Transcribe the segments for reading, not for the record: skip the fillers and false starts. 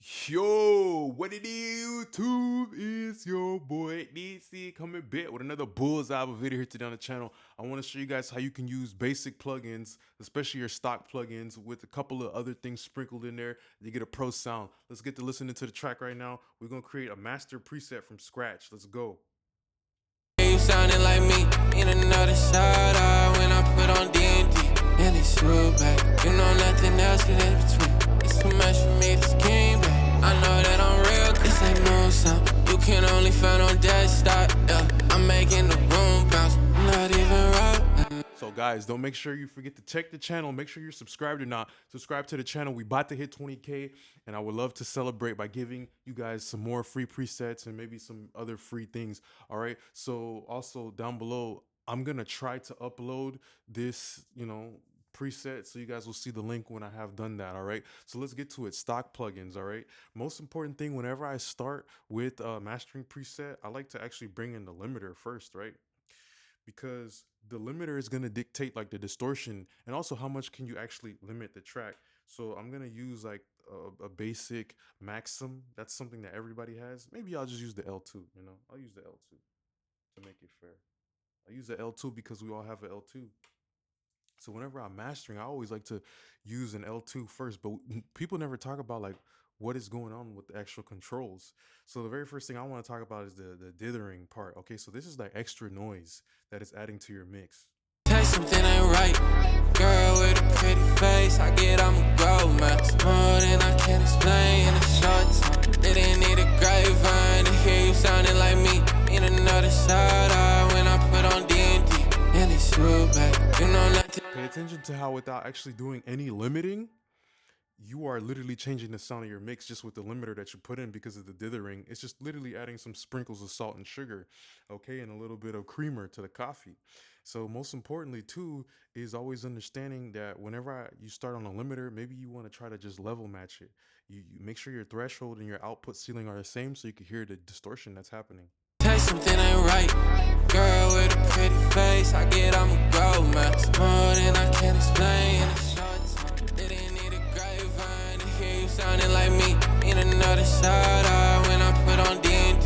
Yo, what it is, YouTube? It's your boy DC coming back with another bullseye of a video here today on the channel. I want to show you guys how you can use basic plugins, especially your stock plugins, with a couple of other things sprinkled in there to get a pro sound. Let's get to listening to the track right now. We're gonna create a master preset from scratch. Let's go. You sounding like me in another shout when I put on D&D and it's you back. You know nothing else get in between. It's too much for me to scheme back. I know that I'm real, this ain't no sound. You can only find on desktop, yeah. I'm making the room bounce, I'm not even right. So guys, don't make sure you forget to check the channel. Make sure you're subscribed or not. Subscribe to the channel. We about to hit 20K, and I would love to celebrate by giving you guys some more free presets and maybe some other free things. All right. So also down below, I'm gonna try to upload this, preset, so you guys will see the link when I have done that. All right, so let's get to it. Stock plugins. All right, most important thing whenever I start with mastering preset, I like to actually bring in the limiter first, right? Because the limiter is going to dictate like the distortion and also how much can you actually limit the track. So I'm going to use like a basic maxim. That's something that everybody has. Maybe I'll just use the L2, I'll use the L2 to make it fair. I use the L2 because we all have an L2. So whenever I'm mastering, I always like to use an L2 first, but people never talk about like what is going on with the actual controls. So the very first thing I want to talk about is the dithering part. Okay, so this is like extra noise that is adding to your mix. Say something ain't right, girl with a pretty face. I get I'm a grow man, it's more than I can explain in a short time. They didn't need a grapevine to hear you sounding like me in another shout out when I put on D&D and it's you back. You know nothing. Pay attention to how without actually doing any limiting, you are literally changing the sound of your mix just with the limiter that you put in because of the dithering. It's just literally adding some sprinkles of salt and sugar, okay, and a little bit of creamer to the coffee. So most importantly too is always understanding that whenever you start on a limiter, maybe you want to try to just level match it. You make sure your threshold and your output ceiling are the same so you can hear the distortion that's happening. Say something ain't right, girl with a pretty face. I get I'm a grow man, it's more than I can explain in a short time. They didn't need a grapevine to hear you sounding like me in another shout out when I put on D&D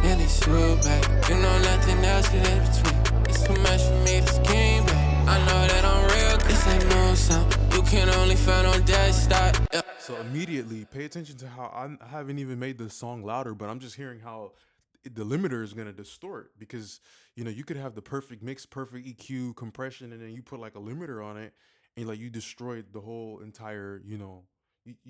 and it's you back. You know nothing else get in between. It's too much for me to scheme back. I know that I'm real, this ain't no sound. You can only find on desktop, yeah. So immediately pay attention to how I haven't even made the song louder, but I'm just hearing how the limiter is going to distort because you could have the perfect mix, perfect EQ, compression, and then you put like a limiter on it and like you destroyed the whole entire, you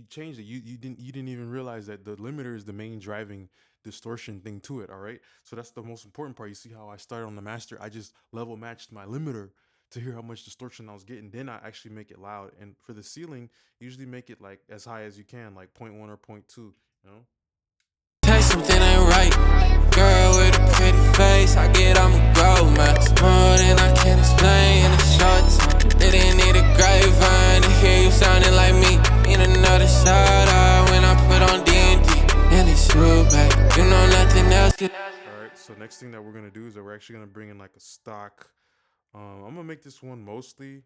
changed it. You didn't even realize that the limiter is the main driving distortion thing to it. All right, so that's the most important part. You see how I started on the master, I just level matched my limiter to hear how much distortion I was getting, then I actually make it loud. And for the ceiling, usually make it like as high as you can, like 0.1 or 0.2. Say something ain't right, girl with a pretty face. I get I'm a grow man, it's more than I can explain in a short time. They didn't need a grapevine to hear you sounding like me in another shout out when I put on D&D and it's you back. You know nothing else. Alright, so next thing that we're gonna do is that we're actually gonna bring in like a stock. I'm gonna make this one mostly.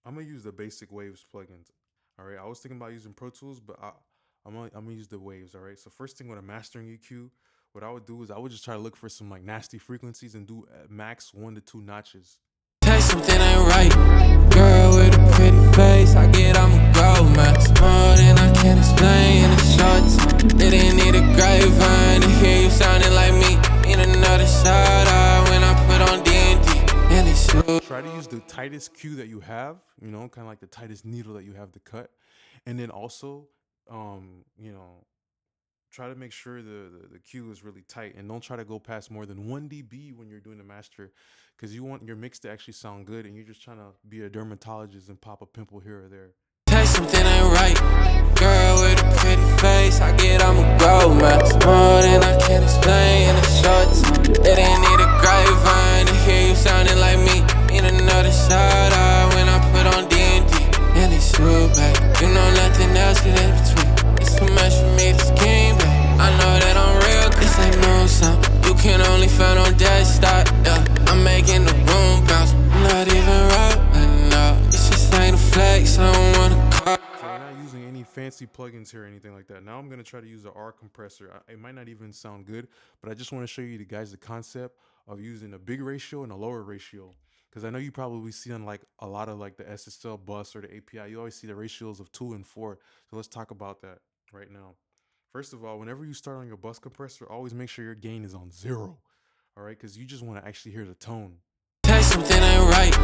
I'm gonna use the basic waves plugins. Alright, I was thinking about using Pro Tools, but I'm gonna use the waves. All right, so first thing with a mastering EQ, what I would do is I would just try to look for some like nasty frequencies and do max 1 to 2 notches. Say something ain't right, girl with a pretty face. I get I'm a grow man, it's more than I can explain in a short time. They didn't need a grapevine to hear you sounding like me in another shout out when I put on D&D and it's you. Try to use the tightest cue that you have, kind of like the tightest needle that you have to cut, and then also try to make sure the cue is really tight, and don't try to go past more than 1 dB when you're doing the master, because you want your mix to actually sound good, and you're just trying to be a dermatologist and pop a pimple here or there. Say something ain't right, girl with a pretty face. I get I'm a grow man, it's more than I can explain in a short time. They didn't need a grapevine to hear you sounding like me in another shout out when I put on D&D and it's you back. You know nothing else get in between. It's too much for me to scheme back. I know that I'm real, this ain't no sound. You can only find on desktop, yeah. I'm making the room bounce, I'm not even rapping, no. It's just ain't a flex, I don't wanna call. So we're not using any fancy fancy plugins here or anything like that. Now I'm gonna try to use the R compressor. It might not even sound good, but I just want to show you guys the concept of using a big ratio and a lower ratio. Because I know you probably see on like a lot of like the SSL bus or the API, you always see the ratios of 2 and 4. So let's talk about that right now. First of all, whenever you start on your bus compressor, always make sure your gain is on 0. All right, because you just want to actually hear the tone. Take something ain't right.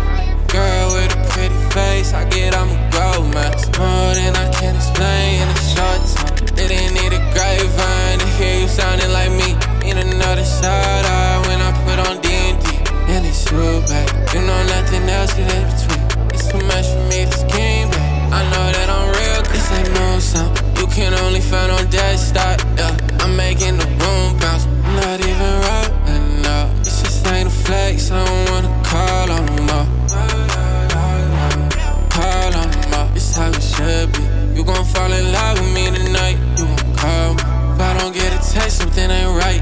Girl with a pretty face, I get I'm a go, man. It's more than I can explain in a short time. They didn't need a grapevine to hear you sounding like me. Need another shout out when I put on D&D. And it's you, babe. You know nothing else is in between. It's too much for me to scheme, babe. I know that I'm real, this ain't no sound. You can only find on desktop, yeah. I'm making the room bounce. I'm not even rolling up. It's just ain't a flex, I don't wanna call on them all. Call on them all, it's how it should be. You gon' fall in love with me tonight, you gon' call me. If I don't get a text, something ain't right.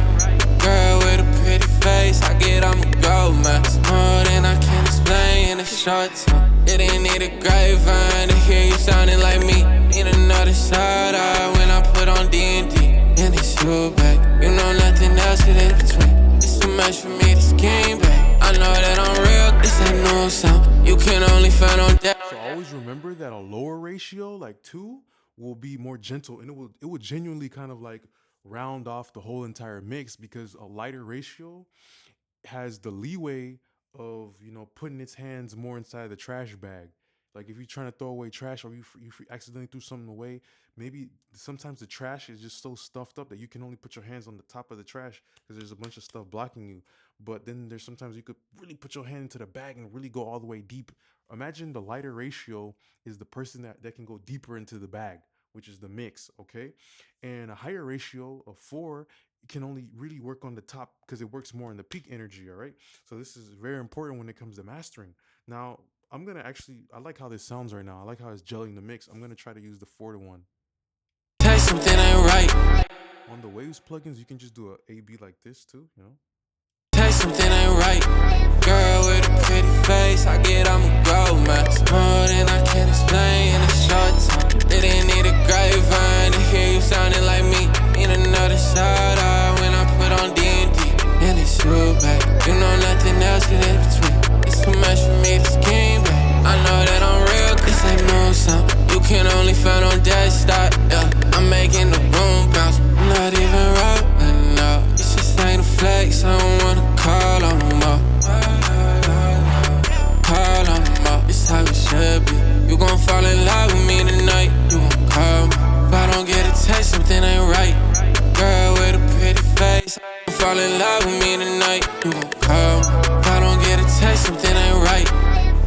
Girl with a pretty face, I get I'ma go, man. It's more than I can explain in a short time. It ain't need a grapevine to hear you sounding like me. Need another shout out when I put on D&D. And it's you, babe. You know nothing else is in between. It's too much for me to scheme, babe. I know that I'm real, this ain't no sound. You can only find on that. So always remember that a lower ratio, like 2, will be more gentle, and it will genuinely kind of like round off the whole entire mix, because a lighter ratio has the leeway of, you know, putting its hands more inside the trash bag. Like if you're trying to throw away trash, or you accidentally threw something away, maybe sometimes the trash is just so stuffed up that you can only put your hands on the top of the trash because there's a bunch of stuff blocking you. But then there's sometimes you could really put your hand into the bag and really go all the way deep. Imagine the lighter ratio is the person that can go deeper into the bag, which is the mix, okay? And a higher ratio of 4 can only really work on the top because it works more in the peak energy, all right? So this is very important when it comes to mastering. Now, I'm gonna actually, I like how this sounds right now. I like how it's gelling the mix. I'm gonna try to use the 4-to-1. Take something ain't right. On the Waves plugins, you can just do a A-B like this too, you know? Take something ain't right. Girl with a pretty face, I get I'ma go, man. It's more than I can explain in a short time. They didn't need a grapevine to hear you sounding like me. Need another shout out when I put on D&D. And it's you, babe. You know nothing else is in between. It's too much for me to scheme, babe. I know that I'm real, this ain't no sound. You can only find on desktop, yeah. I'm making the room bounce. I'm not even rolling up. It's just ain't a flex, I don't wanna call on them all. Call on them all, it's how it should be. You gon' fall in love with me tonight, you gon' call me. If I don't get a text, something ain't right. Girl with a pretty face, fall in love with me tonight, you gon' call me. If I don't get a text, something ain't right.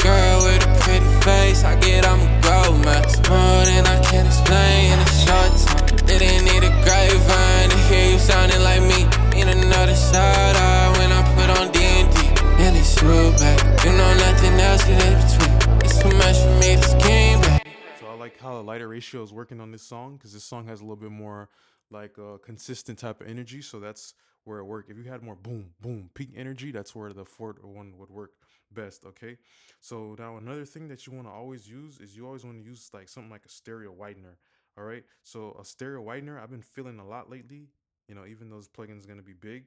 Girl with a pretty face, I get I'ma go, man. It's more than I can explain in a short time. They didn't need a grapevine to hear you sounding like me. Need another shout out when I put on D&D. And it's you, babe. You know nothing else is in between. It's too much for me to scheme, babe. So I like how the lighter ratio is working on this song, because this song has a little bit more like a consistent type of energy. So that's where it worked. If you had more boom, boom, peak energy, that's where the 4-to-1 would work best, okay? So now another thing that you want to always use is you always want to use like something like a stereo widener, all right? So a stereo widener, I've been feeling a lot lately, you know, even though this plugin is going to be big.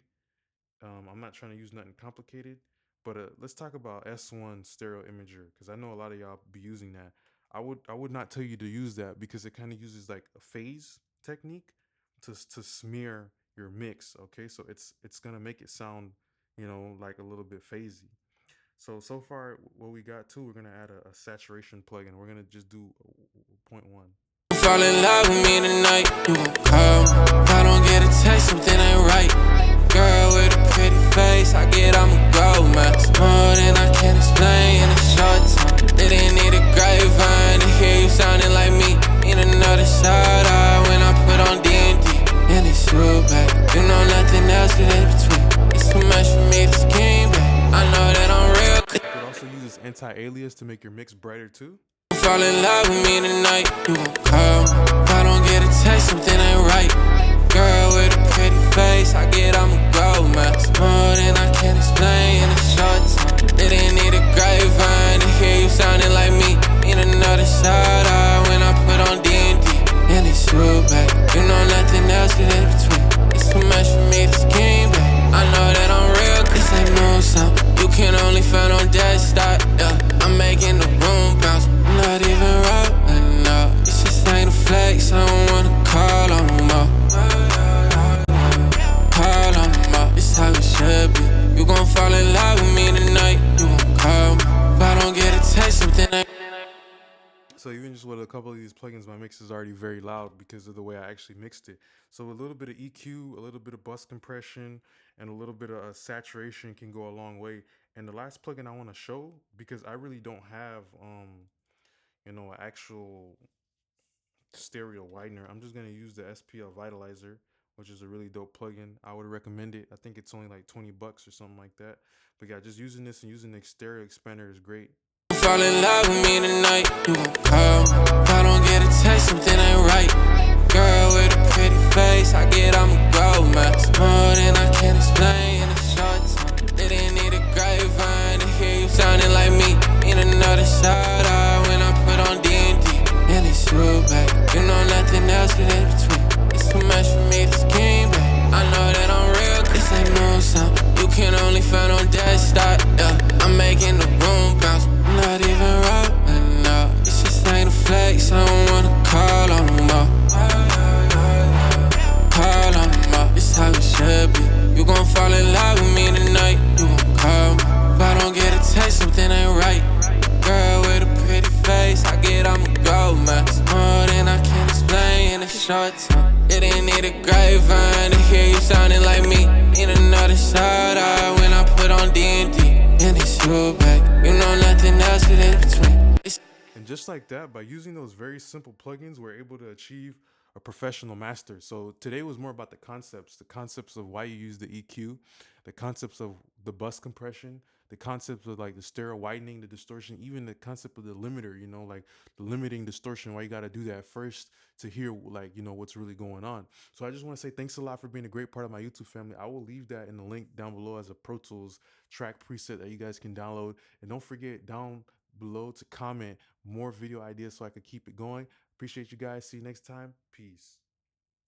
I'm not trying to use nothing complicated, but let's talk about S1 stereo imager, because I know a lot of y'all be using that. I would not tell you to use that, because it kind of uses like a phase technique to smear your mix, okay? So it's gonna make it sound, you know, like a little bit phasey. So far what we got too, we're gonna add a saturation plugin. We're gonna just do 0.1. Fall in love with me tonight, you gon' call me. If I don't get a text, something ain't right. Girl with a pretty face, I get I'ma go, man. It's more than I can explain in a short time. They didn't need a grapevine to hear you sounding like me. Need another shout out when I put on D&D. And it's you, babe. You know nothing else is in between. It's too much for me to scheme, babe. I know that I'm real. You could also use this anti-alias to make your mix brighter too. Fall in love with me tonight, you gon' call me. If I don't get a text, something ain't right. Girl with a pretty face, I get I'ma go, man. It's more than I can explain in a short time. They didn't need a grapevine to hear you sounding like me. Need another shout out when I put on D&D. And shit in between. It's too much for me to scheme, babe. I know that I'm real, this ain't no sound. You can only find on desktop, yeah. I'm making the room bounce. I'm not even rolling up. It's just ain't a flex, I don't wanna call on them all. Call on them all, it's how it should be. You gon' fall in love with me tonight, you gon' call me. If I don't get a taste, something ain't. So even just with a couple of these plugins, my mix is already very loud because of the way I actually mixed it. So a little bit of EQ, a little bit of bus compression, and a little bit of saturation can go a long way. And the last plugin I want to show, because I really don't have an actual stereo widener, I'm just gonna use the SPL Vitalizer, which is a really dope plugin. I would recommend it. I think it's only like $20 or something like that. But yeah, just using this and using the stereo expander is great. Fall in love with me tonight, you gon' call me. If I don't get a taste, something ain't right. Girl with a pretty face, I get I'ma go, man. It's more than I can explain in a short time. Didn't need a grapevine to hear you sounding like me. Need another shout out when I put on D&D. And it's you, babe. You know nothing else in between. It's too much for me to scheme, babe. I know that I'm real, this ain't no sound. You can only find on desktop, yeah. I'm making the room bounce. I'm not even rolling up. It's just ain't a flex, I don't wanna call on them all. Call on them all, it's how it should be. You gon' fall in love with me tonight, you gon' call me. If I don't get a taste, something ain't right. Girl with a pretty face, I get I'ma go, man. It's more than I can explain in a short time. Didn't need a grapevine to hear you sounding like me. Need another shout out when I put on D&D. And it's you, babe. You know nothing else in between. And just like that, by using those very simple plugins, we're able to achieve a professional master. So today was more about the concepts of why you use the EQ, the concepts of the bus compression, the concepts of like the stereo widening, the distortion, even the concept of the limiter, like the limiting distortion, why you got to do that first to hear what's really going on. So I just want to say thanks a lot for being a great part of my YouTube family. I will leave that in the link down below as a Pro Tools track preset that you guys can download. And don't forget down below to comment more video ideas so I could keep it going. Appreciate you guys. See you next time. Peace.